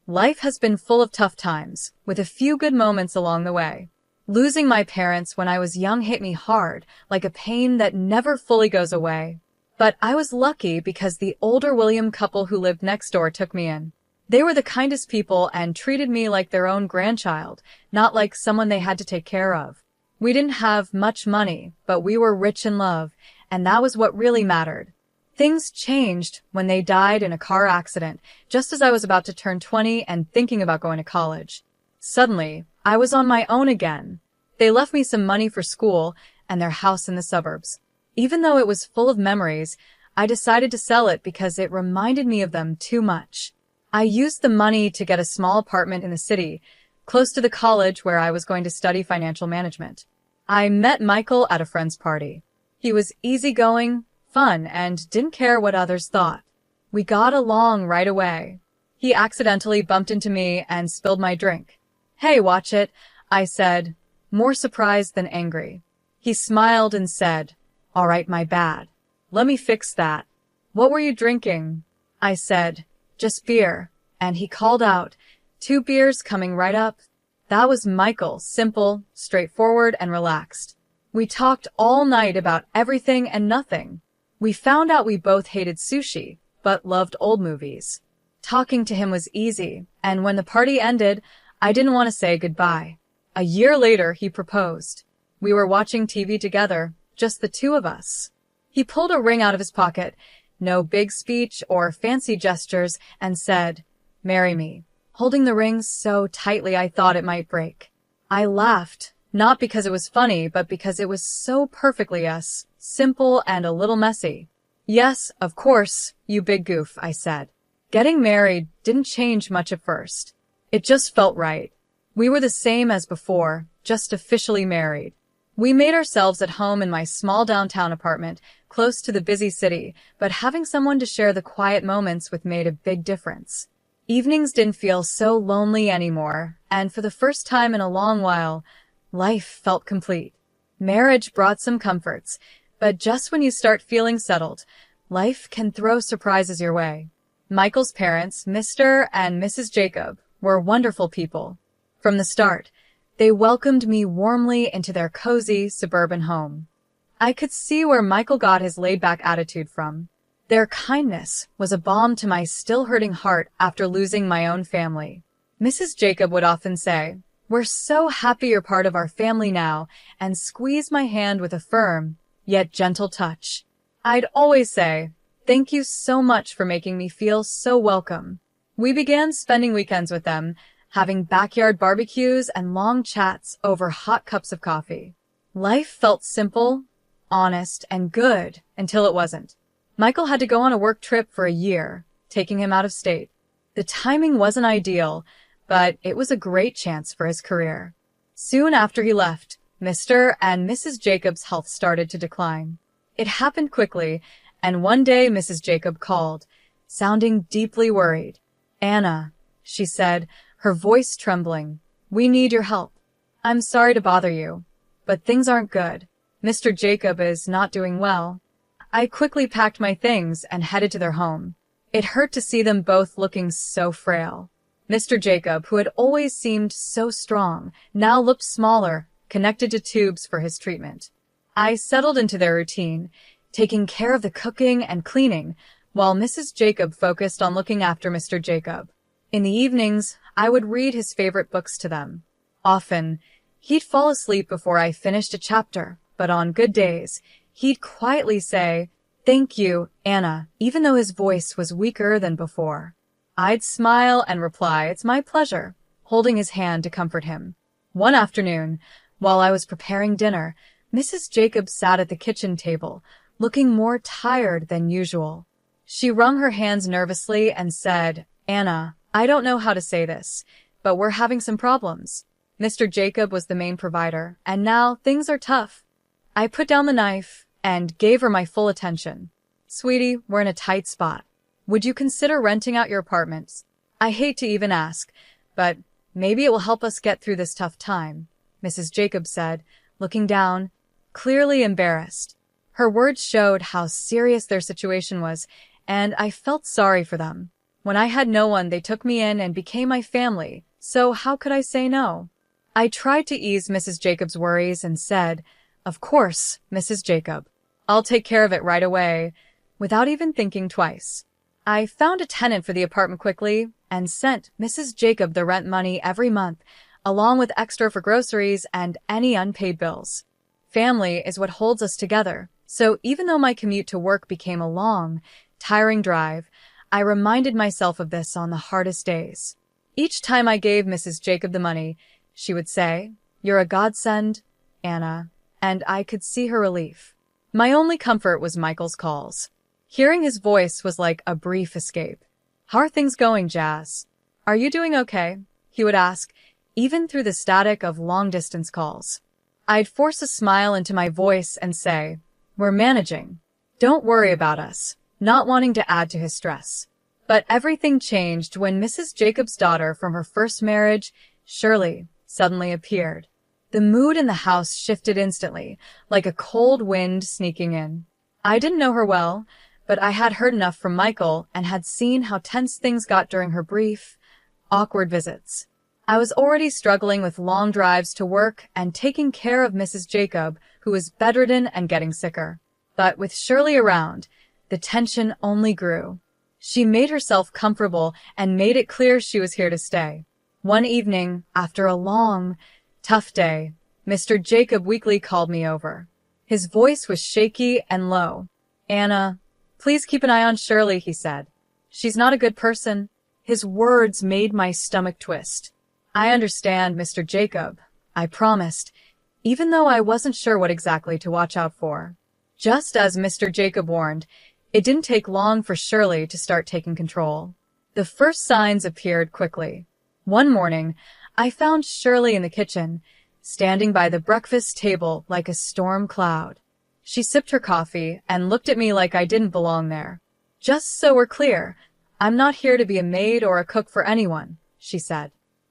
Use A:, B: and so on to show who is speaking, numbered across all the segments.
A: Life has been full of tough times, with a few good moments along the way. Losing my parents when I was young hit me hard, like a pain that never fully goes away. But I was lucky because the older William couple who lived next door took me in. They were the kindest people and treated me like their own grandchild, not like someone they had to take care of. We didn't have much money, but we were rich in love, and that was what really mattered. Things changed when they died in a car accident, just as I was about to turn 20 and thinking about going to college. Suddenly, I was on my own again. They left me some money for school and their house in the suburbs. Even though it was full of memories, I decided to sell it because it reminded me of them too much. I used the money to get a small apartment in the city, close to the college where I was going to study financial management. I met Michael at a friend's party. He was easygoing, fun, and didn't care what others thought. We got along right away. He accidentally bumped into me and spilled my drink. "Hey, watch it," I said, more surprised than angry. He smiled and said, "All right, my bad. Let me fix that." "What were you drinking?" I said, "Just beer," and he called out, "2 beers coming right up." That was Michael, simple, straightforward, and relaxed. We talked all night about everything and nothing. We found out we both hated sushi, but loved old movies. Talking to him was easy, and when the party ended, I didn't want to say goodbye. A year later, he proposed. We were watching TV together, just the two of us. He pulled a ring out of his pocket, no big speech or fancy gestures, and said, "Marry me," holding the ring so tightly I thought it might break. I laughed, not because it was funny, but because it was so perfectly us, simple and a little messy. "Yes, of course, you big goof," I said. Getting married didn't change much at first. It just felt right. We were the same as before, just officially married. We made ourselves at home in my small downtown apartment, close to the busy city, but having someone to share the quiet moments with made a big difference. Evenings didn't feel so lonely anymore, and for the first time in a long while, life felt complete. Marriage brought some comforts, but just when you start feeling settled, life can throw surprises your way. Michael's parents, Mr. and Mrs. Jacob, were wonderful people. From the start, they welcomed me warmly into their cozy suburban home. I could see where Michael got his laid-back attitude from. Their kindness was a balm to my still-hurting heart after losing my own family. Mrs. Jacob would often say, "We're so happy you're part of our family now," and squeeze my hand with a firm, yet gentle touch. I'd always say, "Thank you so much for making me feel so welcome." We began spending weekends with them, having backyard barbecues and long chats over hot cups of coffee. Life felt simple, honest, and good until it wasn't. Michael had to go on a work trip for a year, taking him out of state. The timing wasn't ideal, but it was a great chance for his career. Soon after he left, Mr. and Mrs. Jacob's health started to decline. It happened quickly, and one day Mrs. Jacob called, sounding deeply worried. "Anna," she said, her voice trembling, "we need your help. I'm sorry to bother you, but things aren't good. Mr. Jacob is not doing well." I quickly packed my things and headed to their home. It hurt to see them both looking so frail. Mr. Jacob, who had always seemed so strong, now looked smaller, connected to tubes for his treatment. I settled into their routine, taking care of the cooking and cleaning, while Mrs. Jacob focused on looking after Mr. Jacob. In the evenings, I would read his favorite books to them. Often, he'd fall asleep before I finished a chapter, but on good days, he'd quietly say, "Thank you, Anna," even though his voice was weaker than before. I'd smile and reply, "It's my pleasure," holding his hand to comfort him. One afternoon, while I was preparing dinner, Mrs. Jacob sat at the kitchen table, looking more tired than usual. She wrung her hands nervously and said, "Anna, I don't know how to say this, but we're having some problems. Mr. Jacob was the main provider, and now things are tough." I put down the knife and gave her my full attention. "Sweetie, we're in a tight spot. Would you consider renting out your apartments? I hate to even ask, but maybe it will help us get through this tough time," Mrs. Jacob said, looking down, clearly embarrassed. Her words showed how serious their situation was, and I felt sorry for them. When I had no one, they took me in and became my family, so how could I say no? I tried to ease Mrs. Jacob's worries and said, "Of course, Mrs. Jacob. I'll take care of it right away," without even thinking twice. I found a tenant for the apartment quickly and sent Mrs. Jacob the rent money every month, along with extra for groceries and any unpaid bills. Family is what holds us together, so even though my commute to work became a long, tiring drive, I reminded myself of this on the hardest days. Each time I gave Mrs. Jacob the money, she would say, "You're a godsend, Anna," and I could see her relief. My only comfort was Michael's calls. Hearing his voice was like a brief escape. "How are things going, Jazz? Are you doing okay?" he would ask, even through the static of long-distance calls. I'd force a smile into my voice and say, "We're managing. Don't worry about us," not wanting to add to his stress. But everything changed when Mrs. Jacob's daughter from her first marriage, Shirley, suddenly appeared. The mood in the house shifted instantly, like a cold wind sneaking in. I didn't know her well, but I had heard enough from Michael and had seen how tense things got during her brief, awkward visits. I was already struggling with long drives to work and taking care of Mrs. Jacob, who was bedridden and getting sicker. But with Shirley around, the tension only grew. She made herself comfortable and made it clear she was here to stay. One evening, after a long, tough day, Mr. Jacob weakly called me over. His voice was shaky and low. "Anna, please keep an eye on Shirley," he said. "She's not a good person." His words made my stomach twist. "I understand, Mr. Jacob," I promised, even though I wasn't sure what exactly to watch out for. Just as Mr. Jacob warned, it didn't take long for Shirley to start taking control. The first signs appeared quickly. One morning, I found Shirley in the kitchen, standing by the breakfast table like a storm cloud. She sipped her coffee and looked at me like I didn't belong there. "Just so we're clear, I'm not here to be a maid or a cook for anyone," she said.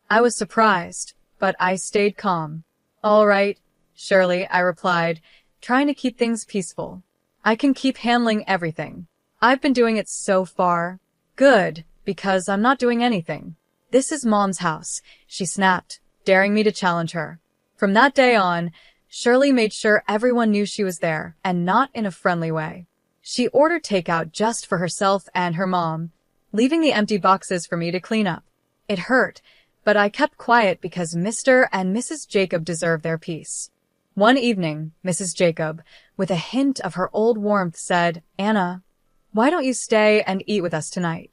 A: I was surprised, but I stayed calm. "All right, Shirley," I replied, trying to keep things peaceful. "I can keep handling everything. I've been doing it so far." "Good, because I'm not doing anything. This is Mom's house," she snapped, daring me to challenge her. From that day on, Shirley made sure everyone knew she was there, and not in a friendly way. She ordered takeout just for herself and her mom, leaving the empty boxes for me to clean up. It hurt, but I kept quiet because Mr. and Mrs. Jacob deserved their peace. One evening, Mrs. Jacob, with a hint of her old warmth, said, "Anna, why don't you stay and eat with us tonight?"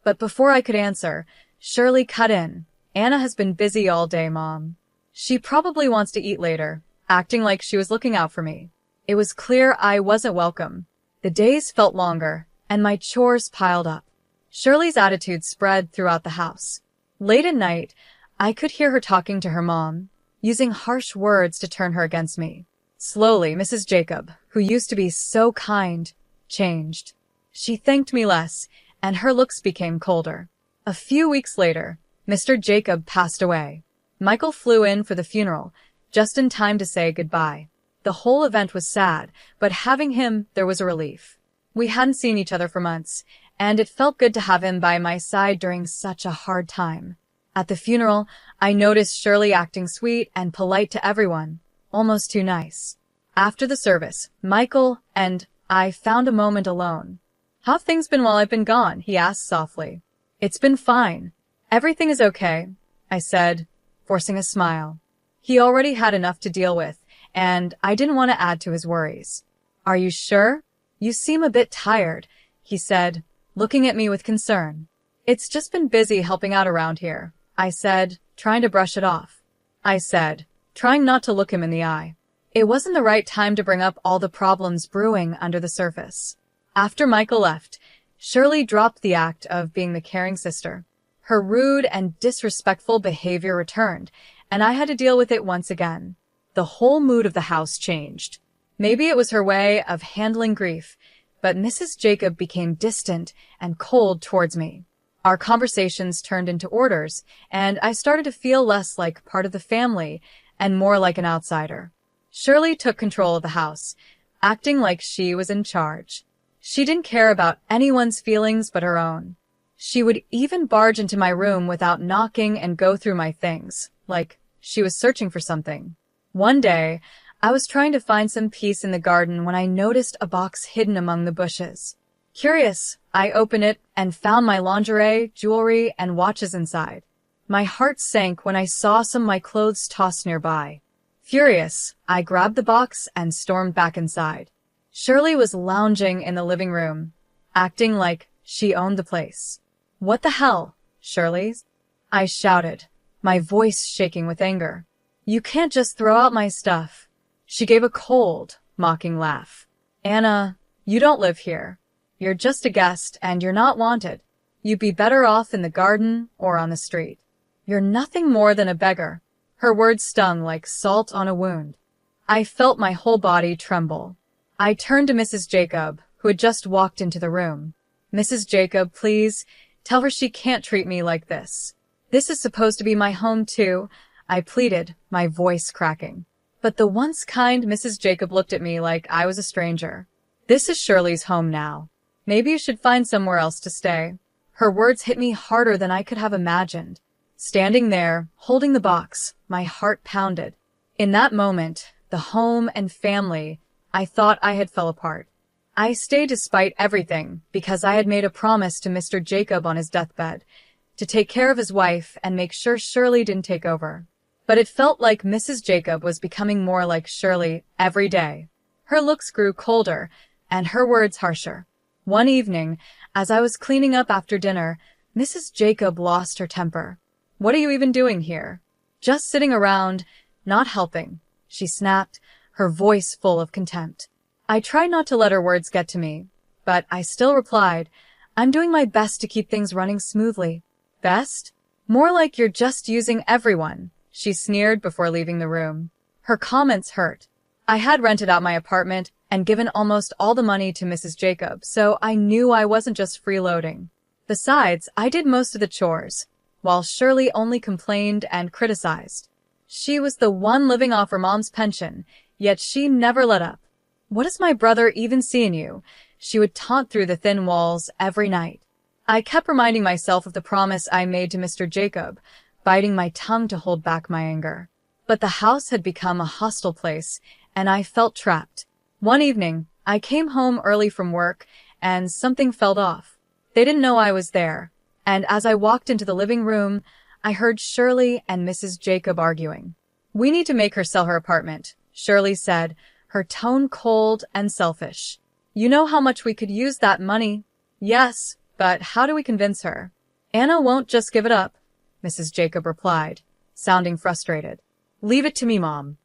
A: But before I could answer, Shirley cut in. "Anna has been busy all day, Mom. She probably wants to eat later," acting like she was looking out for me. It was clear I wasn't welcome. The days felt longer, and my chores piled up. Shirley's attitude spread throughout the house. Late at night, I could hear her talking to her mom, using harsh words to turn her against me. Slowly, Mrs. Jacob, who used to be so kind, changed. She thanked me less, and her looks became colder. A few weeks later, Mr. Jacob passed away. Michael flew in for the funeral, just in time to say goodbye. The whole event was sad, but having him, there was a relief. We hadn't seen each other for months, and it felt good to have him by my side during such a hard time. At the funeral, I noticed Shirley acting sweet and polite to everyone, almost too nice. After the service, Michael and I found a moment alone. "How've things been while I've been gone?" he asked softly. "It's been fine. Everything is okay," I said, forcing a smile. He already had enough to deal with, and I didn't want to add to his worries. "Are you sure? You seem a bit tired," he said, looking at me with concern. "It's just been busy helping out around here," I said, trying to brush it off. I said, trying not to look him in the eye. It wasn't the right time to bring up all the problems brewing under the surface. After Michael left, Shirley dropped the act of being the caring sister. Her rude and disrespectful behavior returned, and I had to deal with it once again. The whole mood of the house changed. Maybe it was her way of handling grief, but Mrs. Jacob became distant and cold towards me. Our conversations turned into orders, and I started to feel less like part of the family and more like an outsider. Shirley took control of the house, acting like she was in charge. She didn't care about anyone's feelings but her own. She would even barge into my room without knocking and go through my things, like she was searching for something. One day, I was trying to find some peace in the garden when I noticed a box hidden among the bushes. Curious, I opened it and found my lingerie, jewelry, and watches inside. My heart sank when I saw some of my clothes tossed nearby. Furious, I grabbed the box and stormed back inside. Shirley was lounging in the living room, acting like she owned the place. "What the hell, Shirley?" I shouted, my voice shaking with anger. "You can't just throw out my stuff." She gave a cold, mocking laugh. "Anna, you don't live here. You're just a guest and you're not wanted. You'd be better off in the garden or on the street. You're nothing more than a beggar." Her words stung like salt on a wound. I felt my whole body tremble. I turned to Mrs. Jacob, who had just walked into the room. "Mrs. Jacob, please, tell her she can't treat me like this. This is supposed to be my home too," I pleaded, my voice cracking. But the once kind Mrs. Jacob looked at me like I was a stranger. "This is Shirley's home now. Maybe you should find somewhere else to stay." Her words hit me harder than I could have imagined. Standing there, holding the box, my heart pounded. In that moment, the home and family I thought I had fell apart. I stayed despite everything because I had made a promise to Mr. Jacob on his deathbed to take care of his wife and make sure Shirley didn't take over. But it felt like Mrs. Jacob was becoming more like Shirley every day. Her looks grew colder and her words harsher. One evening, as I was cleaning up after dinner, Mrs. Jacob lost her temper. "What are you even doing here?" "Just sitting around, not helping," she snapped, her voice full of contempt. I tried not to let her words get to me, but I still replied, "I'm doing my best to keep things running smoothly." "Best? More like you're just using everyone," she sneered before leaving the room. Her comments hurt. I had rented out my apartment and given almost all the money to Mrs. Jacob, so I knew I wasn't just freeloading. Besides, I did most of the chores, while Shirley only complained and criticized. She was the one living off her mom's pension, yet she never let up. "What does my brother even see in you?" she would taunt through the thin walls every night. I kept reminding myself of the promise I made to Mr. Jacob, biting my tongue to hold back my anger. But the house had become a hostile place, and I felt trapped. One evening, I came home early from work, and something felt off. They didn't know I was there, and as I walked into the living room, I heard Shirley and Mrs. Jacob arguing. "We need to make her sell her apartment," Shirley said, her tone cold and selfish. "You know how much we could use that money." "Yes, but how do we convince her?" "Anna won't just give it up," Mrs. Jacob replied, sounding frustrated. "Leave it to me, Mom.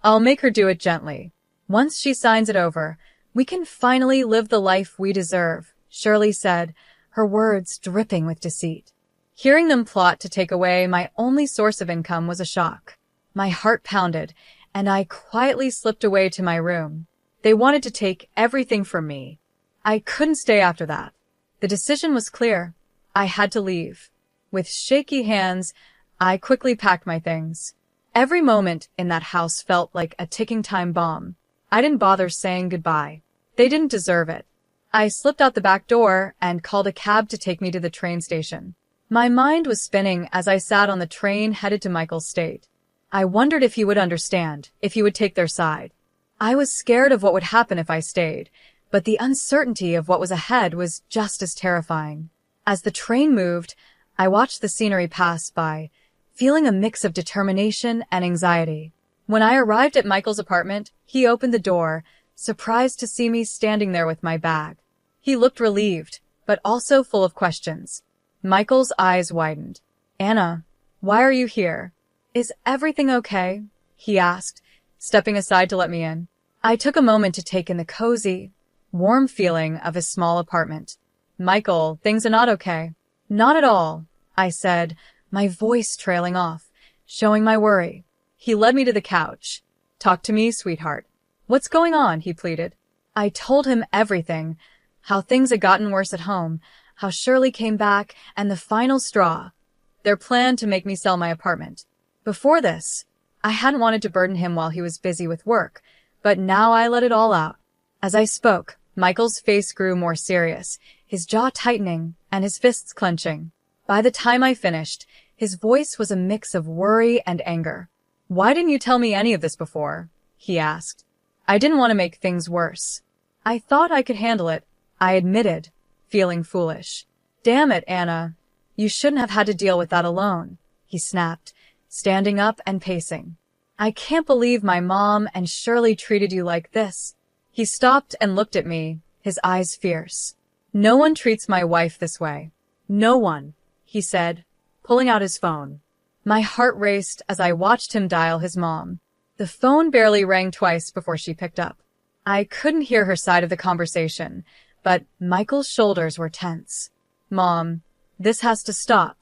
A: I'll make her do it gently. Once she signs it over, we can finally live the life we deserve," Shirley said, her words dripping with deceit. Hearing them plot to take away my only source of income was a shock. My heart pounded, and I quietly slipped away to my room. They wanted to take everything from me. I couldn't stay after that. The decision was clear. I had to leave. With shaky hands, I quickly packed my things. Every moment in that house felt like a ticking time bomb. I didn't bother saying goodbye. They didn't deserve it. I slipped out the back door and called a cab to take me to the train station. My mind was spinning as I sat on the train headed to Michael's state. I wondered if he would understand, if he would take their side. I was scared of what would happen if I stayed, but the uncertainty of what was ahead was just as terrifying. As the train moved, I watched the scenery pass by, feeling a mix of determination and anxiety. When I arrived at Michael's apartment, he opened the door, surprised to see me standing there with my bag. He looked relieved, but also full of questions. Michael's eyes widened. "Anna, why are you here? Is everything okay?" he asked, stepping aside to let me in. I took a moment to take in the cozy, warm feeling of his small apartment. "Michael, things are not okay." "Not at all," I said, my voice trailing off, showing my worry. He led me to the couch. "Talk to me, sweetheart." "What's going on?" he pleaded. I told him everything, how things had gotten worse at home, how Shirley came back, and the final straw, their plan to make me sell my apartment. Before this, I hadn't wanted to burden him while he was busy with work, but now I let it all out. As I spoke, Michael's face grew more serious, his jaw tightening, and his fists clenching. By the time I finished, his voice was a mix of worry and anger. "Why didn't you tell me any of this before?" he asked. "I didn't want to make things worse." "I thought I could handle it," I admitted, feeling foolish. "Damn it, Anna. You shouldn't have had to deal with that alone," he snapped, standing up and pacing. "I can't believe my mom and Shirley treated you like this." He stopped and looked at me, his eyes fierce. "No one treats my wife this way. No one," he said, pulling out his phone. My heart raced as I watched him dial his mom. The phone barely rang twice before she picked up. I couldn't hear her side of the conversation, but Michael's shoulders were tense. "Mom, this has to stop.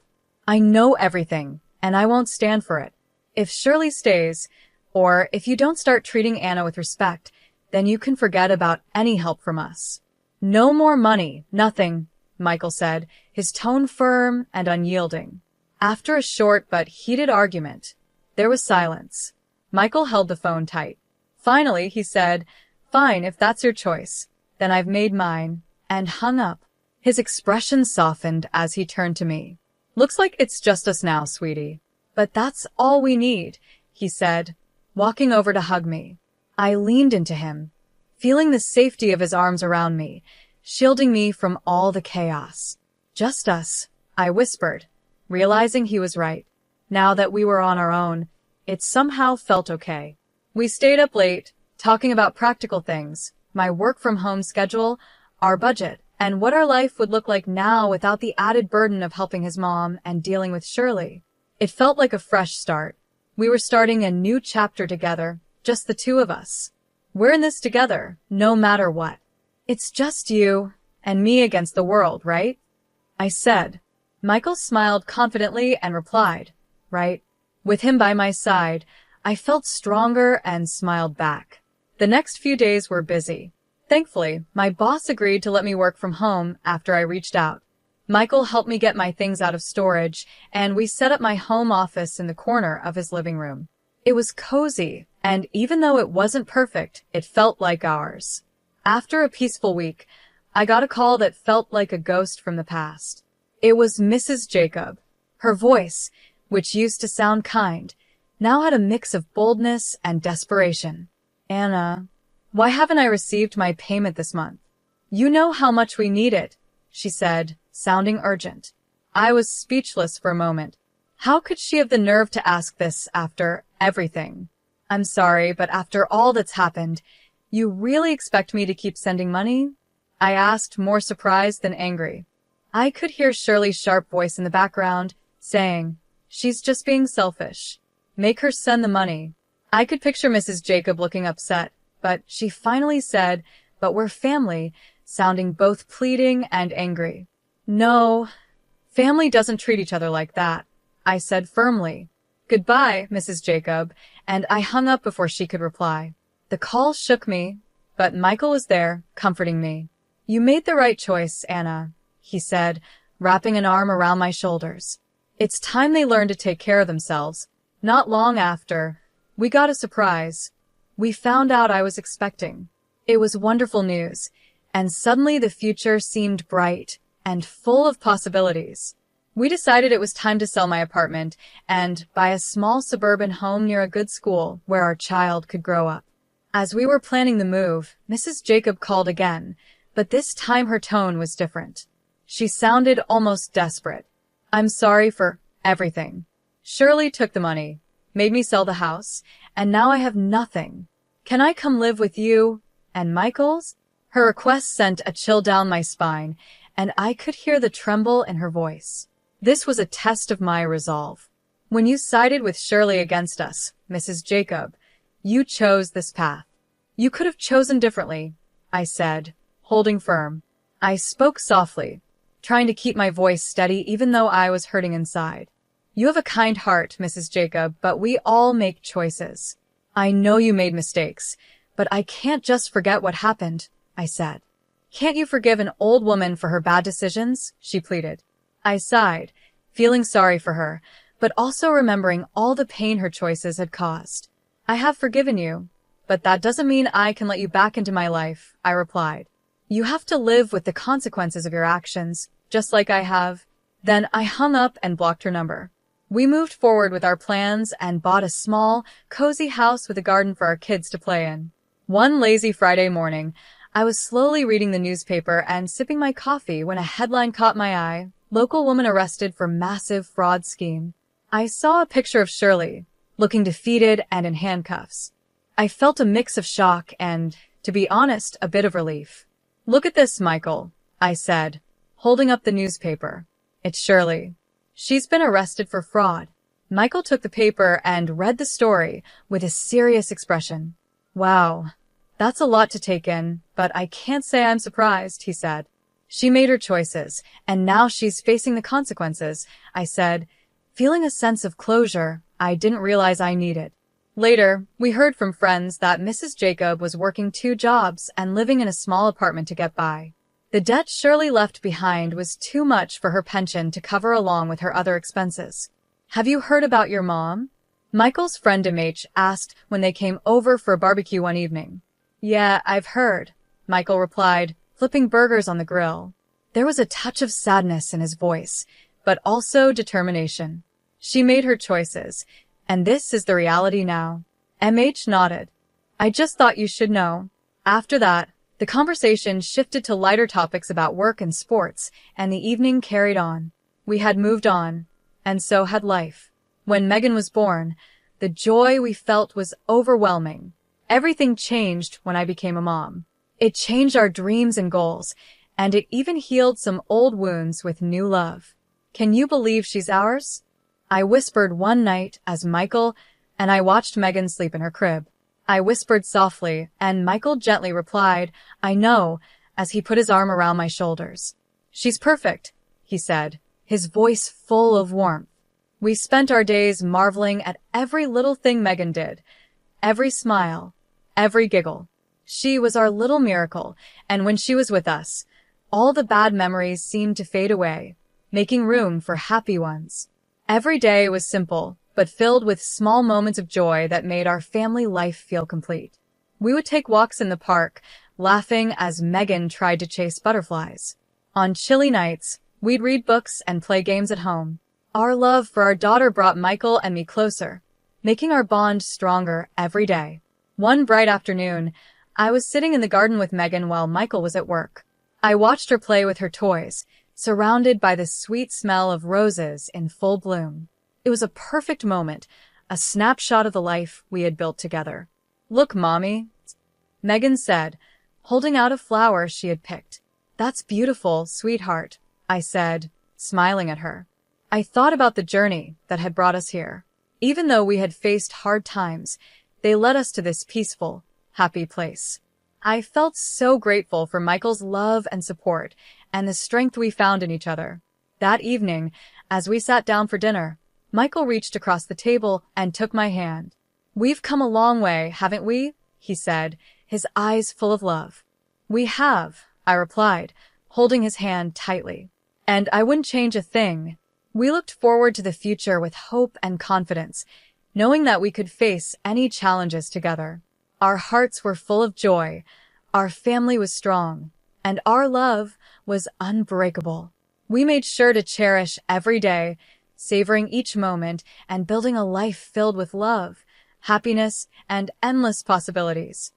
A: I know everything, and I won't stand for it. If Shirley stays, or if you don't start treating Anna with respect, then you can forget about any help from us." "No more money, nothing," Michael said, his tone firm and unyielding. After a short but heated argument, there was silence. Michael held the phone tight. Finally, he said, "Fine, if that's your choice. Then I've made mine," and hung up. His expression softened as he turned to me. "Looks like it's just us now, sweetie. But that's all we need," he said, walking over to hug me. I leaned into him, feeling the safety of his arms around me, shielding me from all the chaos. "Just us," I whispered, realizing he was right. Now that we were on our own, it somehow felt okay. We stayed up late, talking about practical things, my work-from-home schedule, our budget, and what our life would look like now without the added burden of helping his mom and dealing with Shirley. It felt like a fresh start. We were starting a new chapter together, just the two of us. We're in this together, no matter what. "It's just you and me against the world, right?" I said. Michael smiled confidently and replied, "Right." With him by my side, I felt stronger and smiled back. The next few days were busy. Thankfully, my boss agreed to let me work from home after I reached out. Michael helped me get my things out of storage, and we set up my home office in the corner of his living room. It was cozy, and even though it wasn't perfect, it felt like ours. After a peaceful week, I got a call that felt like a ghost from the past. It was Mrs. Jacob. Her voice, which used to sound kind, now had a mix of boldness and desperation. "Anna, why haven't I received my payment this month? You know how much we need it," she said, sounding urgent. I was speechless for a moment. How could she have the nerve to ask this after everything? "I'm sorry, but after all that's happened, you really expect me to keep sending money?" I asked, more surprised than angry. I could hear Shirley's sharp voice in the background, saying, "She's just being selfish. Make her send the money." I could picture Mrs. Jacob looking upset, but she finally said, "But we're family," sounding both pleading and angry. "No, family doesn't treat each other like that," I said firmly. "Goodbye, Mrs. Jacob," and I hung up before she could reply. The call shook me, but Michael was there, comforting me. "You made the right choice, Anna," he said, wrapping an arm around my shoulders. "It's time they learned to take care of themselves." Not long after, we got a surprise. We found out I was expecting. It was wonderful news, and suddenly the future seemed bright and full of possibilities. We decided it was time to sell my apartment and buy a small suburban home near a good school where our child could grow up. As we were planning the move, Mrs. Jacob called again, but this time her tone was different. She sounded almost desperate. "I'm sorry for everything. Shirley took the money, made me sell the house, and now I have nothing. Can I come live with you and Michael's?" Her request sent a chill down my spine, and I could hear the tremble in her voice. This was a test of my resolve. "When you sided with Shirley against us, Mrs. Jacob, you chose this path. You could have chosen differently," I said, holding firm. I spoke softly, trying to keep my voice steady even though I was hurting inside. "You have a kind heart, Mrs. Jacob, but we all make choices. I know you made mistakes, but I can't just forget what happened," I said. "Can't you forgive an old woman for her bad decisions?" she pleaded. I sighed, feeling sorry for her, but also remembering all the pain her choices had caused. "I have forgiven you, but that doesn't mean I can let you back into my life," I replied. "You have to live with the consequences of your actions, just like I have. Then I hung up and blocked her number. We moved forward with our plans and bought a small, cozy house with a garden for our kids to play in. One lazy Friday morning, I was slowly reading the newspaper and sipping my coffee when a headline caught my eye: local woman arrested for massive fraud scheme. I saw a picture of Shirley, looking defeated and in handcuffs. I felt a mix of shock and, to be honest, a bit of relief. "Look at this, Michael," I said, holding up the newspaper. "It's Shirley. She's been arrested for fraud." Michael took the paper and read the story with a serious expression. "Wow, that's a lot to take in, but I can't say I'm surprised," he said. "She made her choices, and now she's facing the consequences," I said, feeling a sense of closure I didn't realize I needed. Later, we heard from friends that Mrs. Jacob was working 2 jobs and living in a small apartment to get by. The debt Shirley left behind was too much for her pension to cover along with her other expenses. "Have you heard about your mom?" Michael's friend MH asked when they came over for a barbecue one evening. "Yeah, I've heard," Michael replied, flipping burgers on the grill. There was a touch of sadness in his voice, but also determination. "She made her choices, and this is the reality now." MH nodded. "I just thought you should know." After that, the conversation shifted to lighter topics about work and sports, and the evening carried on. We had moved on, and so had life. When Megan was born, the joy we felt was overwhelming. Everything changed when I became a mom. It changed our dreams and goals, and it even healed some old wounds with new love. "Can you believe she's ours?" I whispered one night as Michael and I watched Megan sleep in her crib. I whispered softly, and Michael gently replied, "I know," as he put his arm around my shoulders. "She's perfect," he said, his voice full of warmth. We spent our days marveling at every little thing Megan did, every smile, every giggle. She was our little miracle, and when she was with us, all the bad memories seemed to fade away, making room for happy ones. Every day was simple, but filled with small moments of joy that made our family life feel complete. We would take walks in the park, laughing as Megan tried to chase butterflies. On chilly nights, we'd read books and play games at home. Our love for our daughter brought Michael and me closer, making our bond stronger every day. One bright afternoon, I was sitting in the garden with Megan while Michael was at work. I watched her play with her toys, surrounded by the sweet smell of roses in full bloom. It was a perfect moment, a snapshot of the life we had built together. "Look, Mommy," Megan said, holding out a flower she had picked. "That's beautiful, sweetheart," I said, smiling at her. I thought about the journey that had brought us here. Even though we had faced hard times, they led us to this peaceful, happy place. I felt so grateful for Michael's love and support and the strength we found in each other. That evening, as we sat down for dinner, Michael reached across the table and took my hand. "We've come a long way, haven't we?" he said, his eyes full of love. "We have," I replied, holding his hand tightly. "And I wouldn't change a thing." We looked forward to the future with hope and confidence, knowing that we could face any challenges together. Our hearts were full of joy, our family was strong, and our love was unbreakable. We made sure to cherish every day, savoring each moment and building a life filled with love, happiness, and endless possibilities.